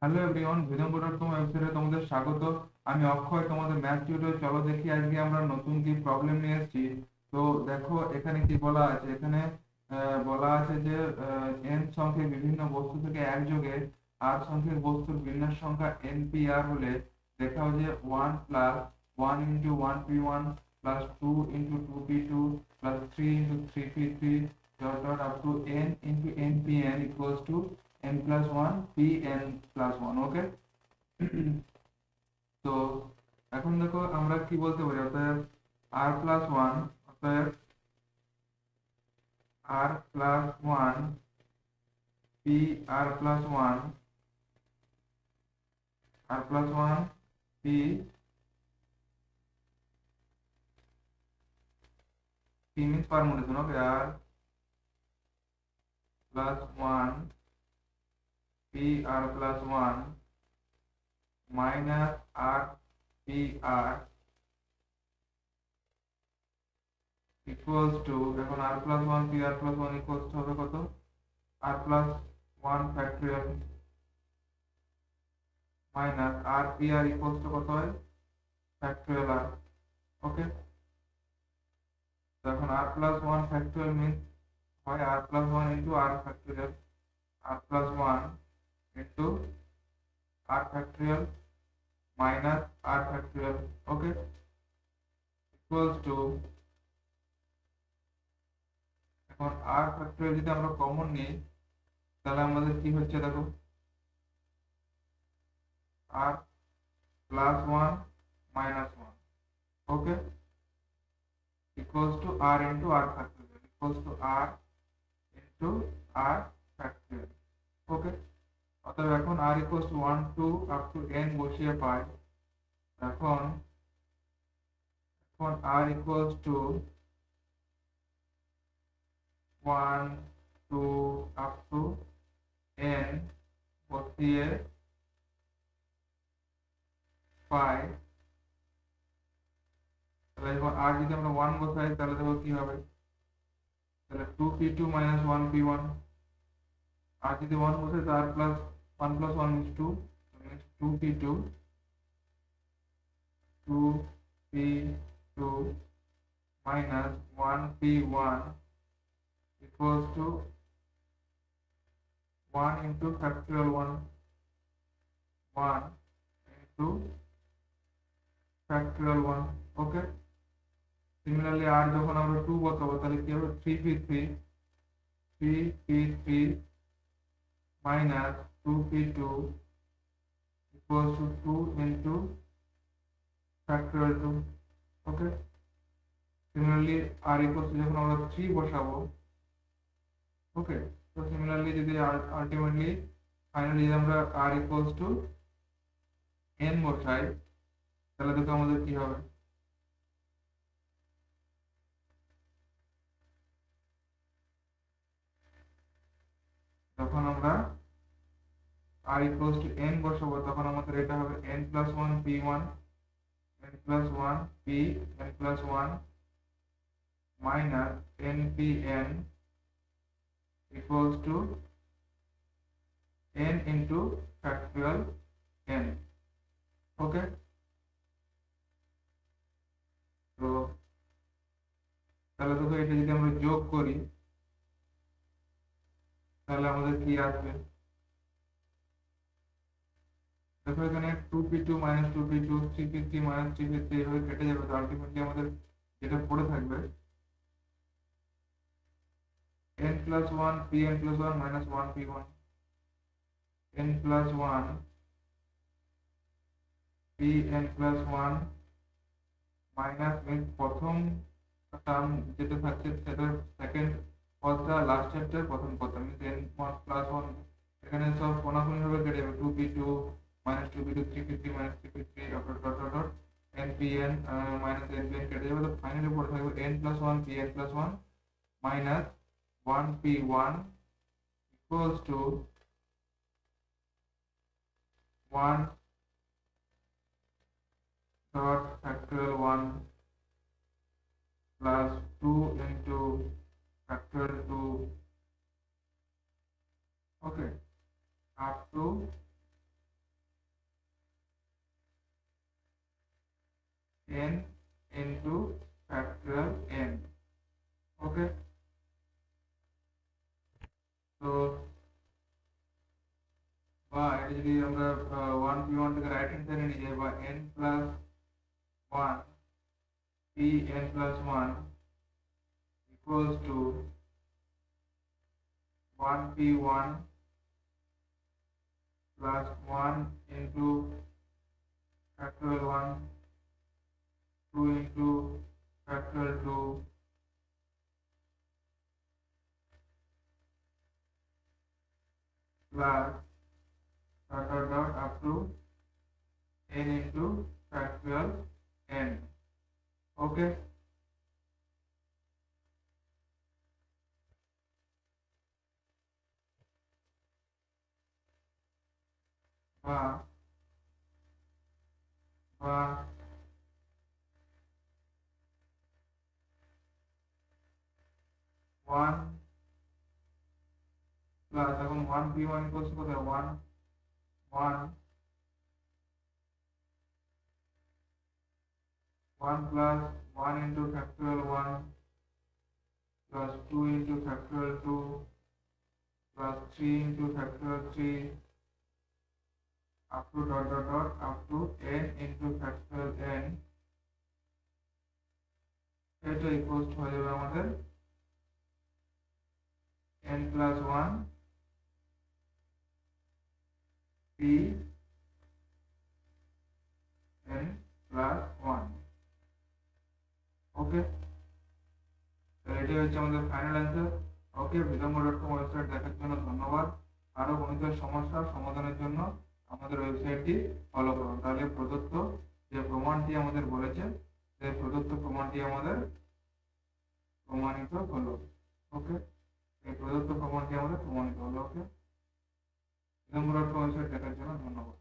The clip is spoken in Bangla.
হ্যালো এভরিওয়ান, ভিডিও.com ওয়েবসাইটে তোমাদের স্বাগত। আমি অক্ষয়, তোমাদের ম্যাথ টিউটর। চলো দেখি আজকে আমরা নতুন কি প্রবলেম নিয়ে এসেছি। তো দেখো এখানে কি বলা আছে। এখানে বলা আছে যে n সংখ্যক বিভিন্ন বস্তু থেকে একযোগে r সংখ্যক বস্তুর বিন্যাস সংখ্যা npr হলে দেখাও যে 1 plus 1 into 1p1 plus 2 into 2p2 plus 3 into 3p3 dot dot up to n into npn equals to n plus 1 pn plus 1। ওকে। তো এখন দেখো আমরা কি বলতে পারি, অতএব r plus 1, অতএব r plus 1 p r plus 1 r plus 1 p p means permutation. Okay, r plus 1 p r plus 1 minus r p r equals to, এখন r plus 1 p r plus 1 equals to হবে কত, r plus 1 factorial minus r p r equals to কত হয়, factorial r। ওকে। তো এখন r plus 1 factorial means হয় r plus 1 into r factorial, r plus 1 into r factorial minus r factorial। Okay, equals to, এখন r factorial যদি আমরা কমন নিই তাহলে আমাদের কি হচ্ছে দেখো, r plus 1 minus 1। Okay, equals to r into r factorial, equals to r into r factorial। ওকে। অতএব এখন r equals to 1 to up to n বসিয়ে পাই। এখন এখন r equals to 1 to up to n বসিয়ে পাই। তাহলে যখন r যদি আমরা 1 বসাই তাহলে দেখো কি হবে, তাহলে 2p2 minus 1p1। আর যদি 1 বসাই তো r plus 1 plus 1 is 2, means 2p2 2p2 minus 1p1 equals to 1 into factorial 1 1 into factorial 1। Okay. Similarly আর যখন আমরা 2 বসাবো তাহলে কি হবে, 3p3 minus 2p2 equals to 2 into factorial 2। Okay. Similarly R equals to যখন আমরা 3 বসাবো, ওকে, তো সিমিলারলি যদি আলটিমেটলি ফাইনালি যদি আমরা আর ইকুয়ালস টু n বসাই তাহলে দেখো আমাদের কি হবে, যখন আমরা r equals to n বসাবো তখন আমাদের এটা হবে n plus 1 p1 n plus 1 p n plus 1 minus npn equals to n into factorial n। ওকে। তো তাহলে দেখো এটা যদি আমরা যোগ করি তাহলে আমাদের কি আসবে, দেখো এখানে 2p2 minus 2p2 3p3 minus 3p3 এভাবে কেটে যাবে। তো আলটিমেটলি আমাদের যেটা পড়ে থাকবে n plus 1 pn plus 1 minus 1p1 n plus 1 pn plus 1 minus মিন প্রথম টার্ম যেটা থাকছে সেটা সেকেন্ড পদটা লাস্টেরটার প্রথম পদটা মিনস n1 প্লাস 1। এখানে সব কোনাকুনি ভাবে কেটে যাবে, 2p2 minus 2p2 3p3 minus 3p3 dot dot dot dot npn minus npn কেটে যাবে। তো ফাইনালি পড়ে থাকবে n plus 1 pn plus 1 minus 1p1 equals to 1 dot factorial 1 plus 2 into factorial 2, okay, up to n into factorial n. ওকে, তো বা এটা যদি আমরা 1p1 থেকে রাইট হ্যান্ড সাইডে নিয়ে যাই, বা n plus 1 pn plus 1 equals to 1p1 plus 1 into factorial 1, 2 into factorial 2 plus dot up to n into factorial n. ওকে, বা বা 1 প্লাস, এখন 1p1 equals কোথায় 1 1 1 plus 1 into factorial 1 plus 2 into factorial 2 plus 3 into factorial 3 up to dot up to n into factorial n, এটা ইকুয়ালস টু হয়ে যাবে আমাদের n plus 1 p n plus 1. ওকে, তাহলে এটাই হচ্ছে আমাদের ফাইনাল অ্যান্সার। ওকে, বিদঙ্গ.com ওয়েবসাইট দেখার জন্য ধন্যবাদ। আরো গণিতের সমস্যার সমাধানের জন্য আমাদের ওয়েবসাইটটি ফলো করুন, তাহলে প্রদত্ত যে প্রমাণটি আমাদের বলেছে সেই প্রদত্ত প্রমাণটি আমাদের প্রমাণিত হলো। ওকে, এই প্রদত্ত প্রমাণটি আমাদের প্রমাণিত হলো। ওকে, বিদঙ্গ.com ওয়েবসাইট দেখার জন্য ধন্যবাদ।